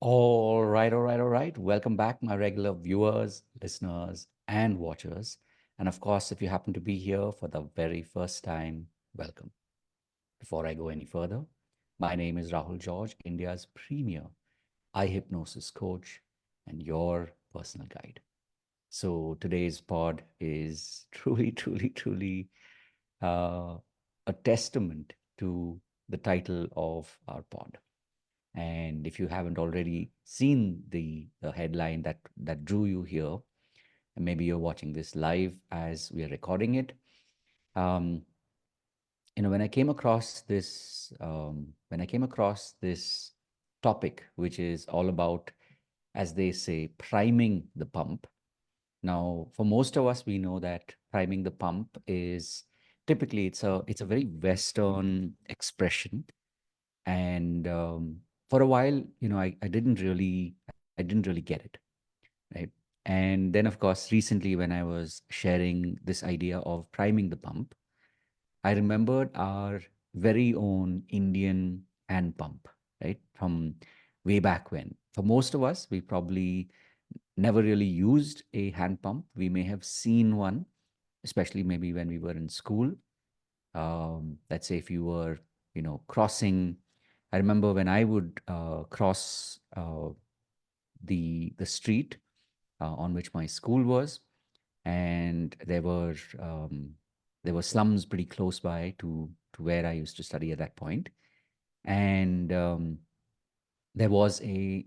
All right. Welcome back, my regular viewers, listeners, and watchers. And of course, if you happen to be here for the very first time, welcome. Before I go any further, my name is Rahul George, India's premier eye hypnosis coach and your personal guide. So today's pod is truly uh, a testament to the title of our pod. And if you haven't already seen the headline that drew you here, and maybe you're watching this live as we are recording it, um, when I came across this topic, which is all about, as they say, priming the pump. Now, for most of us, we know that priming the pump is typically it's a very Western expression, and for a while, I didn't really get it, right? And then, of course, recently when I was sharing this idea of priming the pump, I remembered our very own Indian hand pump, right? From way back when. For most of us, we probably never really used a hand pump. We may have seen one, especially maybe when we were in school. Let's say if you were, crossing. I remember when I would cross the street on which my school was, and there were slums pretty close by to where I used to study at that point, and there was a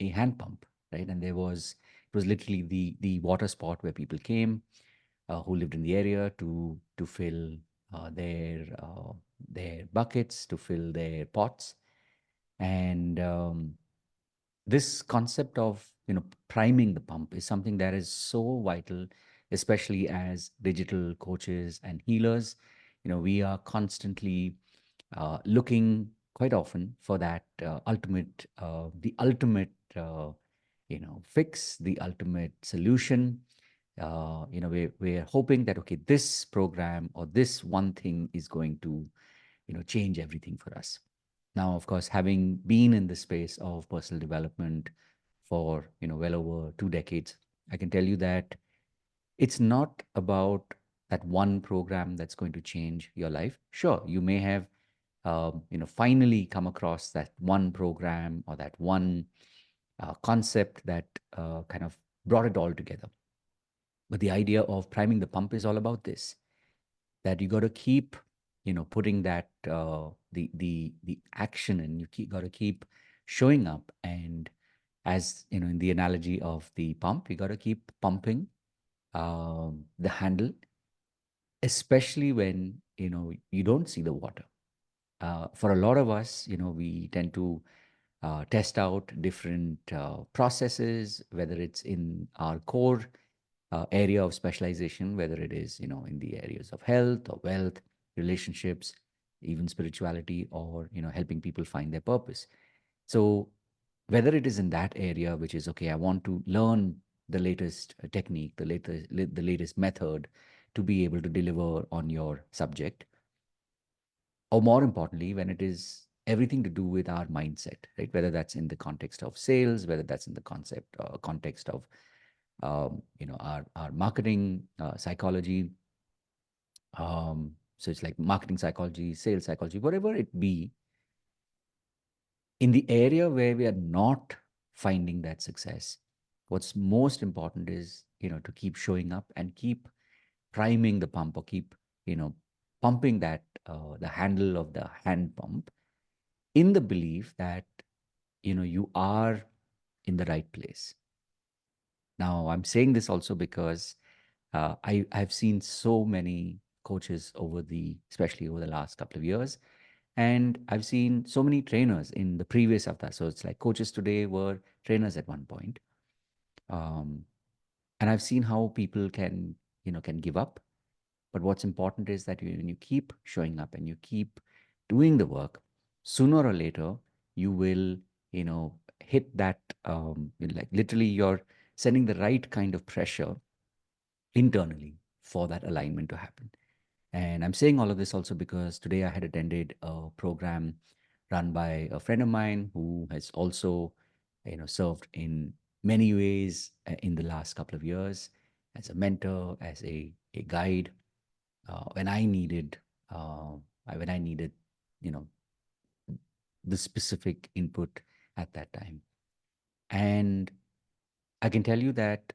hand pump, right? And it was literally the water spot where people came who lived in the area to fill their buckets, to fill their pots, and this concept of priming the pump is something that is so vital, especially as digital coaches and healers. We are constantly looking quite often for that the ultimate fix, the ultimate solution. We're hoping that, okay, this program or this one thing is going to change everything for us. Now, of course, having been in the space of personal development for well over 2 decades, I can tell you that it's not about that one program that's going to change your life. Sure, you may have finally come across that one program or that one concept that kind of brought it all together. But the idea of priming the pump is all about this, that you got to keep putting that the action, and got to keep showing up. And as in the analogy of the pump, you got to keep pumping the handle, especially when you don't see the water. For a lot of us, we tend to test out different processes, whether it's in our core area of specialization, whether it is in the areas of health or wealth, relationships, even spirituality, or helping people find their purpose. So whether it is in that area, which is, okay, I want to learn the latest technique, the latest method to be able to deliver on your subject, or more importantly, when it is everything to do with our mindset, right? Whether that's in the context of sales, whether that's in the context of our marketing psychology. So it's like marketing psychology, sales psychology, whatever it be. In the area where we are not finding that success, what's most important is to keep showing up and keep priming the pump, or keep you know pumping that the handle of the hand pump, in the belief that you are in the right place. Now, I'm saying this also because I've seen so many coaches especially over the last couple of years, and I've seen so many trainers in the previous avatar. So it's like coaches today were trainers at one point, um, and I've seen how people can give up. But what's important is that when you keep showing up and you keep doing the work, sooner or later you will, hit that. Like literally, you're sending the right kind of pressure internally for that alignment to happen. And I'm saying all of this also because today I had attended a program run by a friend of mine who has also served in many ways in the last couple of years as a mentor, as a guide, when I needed, uh, when I needed, you know, the specific input at that time. And I can tell you that,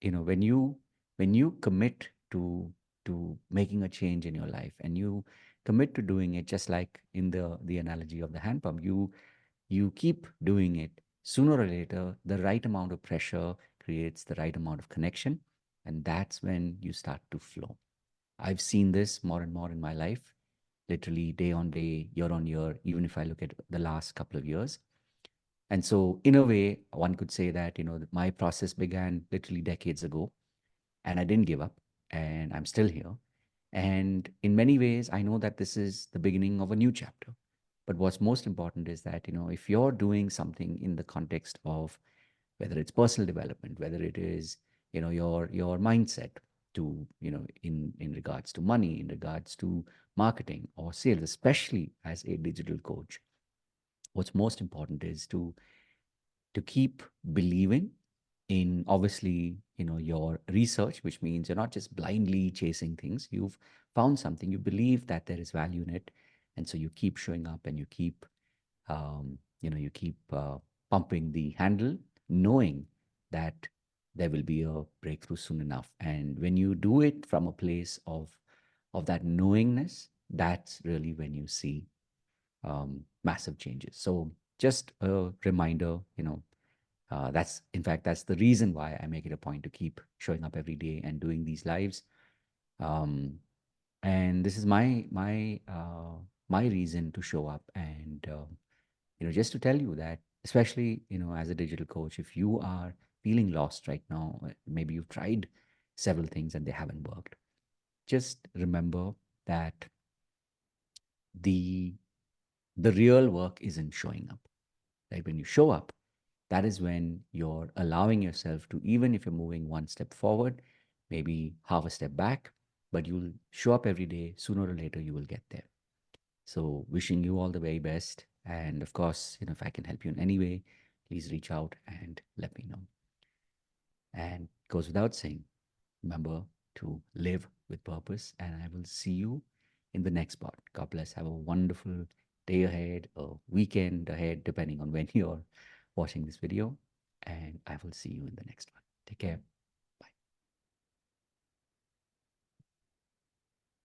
when you commit to making a change in your life, and you commit to doing it, just like in the analogy of the hand pump, you keep doing it, sooner or later the right amount of pressure creates the right amount of connection, and that's when you start to flow. I've seen this more and more in my life, literally day on day, year on year, even if I look at the last couple of years. And so, in a way, one could say that, my process began literally decades ago, and I didn't give up, and I'm still here. And in many ways, I know that this is the beginning of a new chapter. But what's most important is that, if you're doing something in the context of whether it's personal development, whether it is, your mindset to, in regards to money, in regards to marketing or sales, especially as a digital coach, what's most important is to keep believing in, obviously, your research, which means you're not just blindly chasing things. You've found something, you believe that there is value in it, and so you keep showing up, and you keep pumping the handle, knowing that there will be a breakthrough soon enough. And when you do it from a place of that knowingness, that's really when you see massive changes. So just a reminder, that's, in fact, that's the reason why I make it a point to keep showing up every day and doing these lives. Um, and this is my reason to show up, and just to tell you that, especially, as a digital coach, if you are feeling lost right now, maybe you've tried several things and they haven't worked, just remember that the the real work isn't showing up. Right? When you show up, that is when you're allowing yourself to, even if you're moving one step forward, maybe half a step back, but you'll show up every day. Sooner or later, you will get there. So, wishing you all the very best. And of course, if I can help you in any way, please reach out and let me know. And goes without saying, remember to live with purpose. And I will see you in the next part. God bless. Have a wonderful day ahead or weekend ahead, depending on when you're watching this video. And I will see you in the next one. Take care.